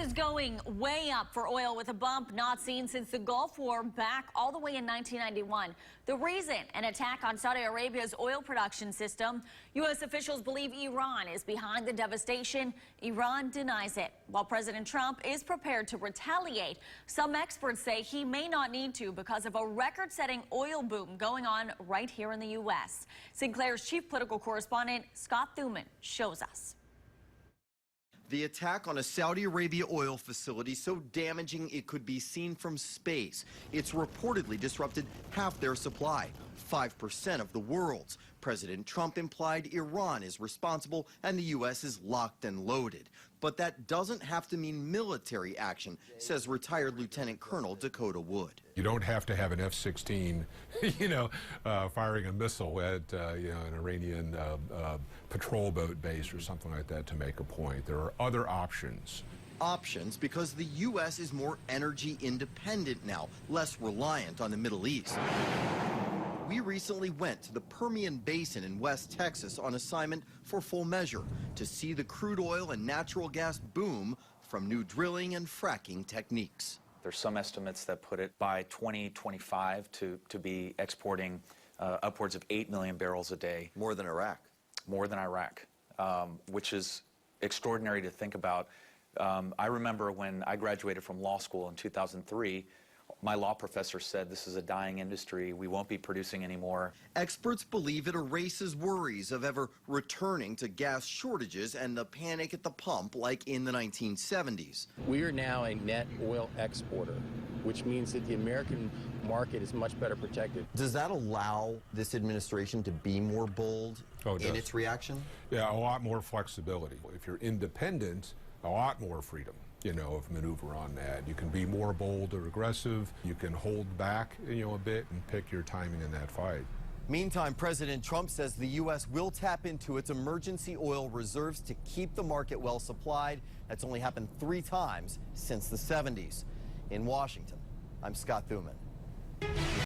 Prices going way up for oil with a bump not seen since the Gulf War back all the way in 1991. The reason, an attack on Saudi Arabia's oil production system. U.S. officials believe Iran is behind the devastation. Iran denies it. While President Trump is prepared to retaliate, some experts say he may not need to because of a record-setting oil boom going on right here in the U.S. Sinclair's chief political correspondent, Scott Thuman, shows us. The attack on a Saudi Arabia oil facility so damaging it could be seen from space. It's reportedly disrupted half their supply, 5% of the world's. President Trump implied Iran is responsible and the U.S. is locked and loaded. But that doesn't have to mean military action, says retired Lieutenant Colonel Dakota Wood. You don't have to have an F-16, firing a missile at, an Iranian patrol boat base or something like that to make a point. There are other options. Options because the U.S. is more energy independent now, less reliant on the Middle East. We recently went to the Permian Basin in West Texas on assignment for Full Measure to see the crude oil and natural gas boom from new drilling and fracking techniques. There's some estimates that put it by 2025 to be exporting upwards of 8 million barrels a day. More than Iraq. More than Iraq, which is extraordinary to think about. I remember when I graduated from law school in 2003, my law professor said this is a dying industry. We won't be producing anymore. Experts believe it erases worries of ever returning to gas shortages and the panic at the pump like in the 1970s. We are now a net oil exporter, which means that the American market is much better protected. Does that allow this administration to be more bold in its reaction? Yeah, a lot more flexibility. If you're independent, a lot more freedom. Of maneuver on that. You can be more bold or aggressive. You can hold back, a bit and pick your timing in that fight. Meantime, President Trump says the U.S. will tap into its emergency oil reserves to keep the market well supplied. That's only happened 3 times since the 70s. In Washington, I'm Scott Thuman.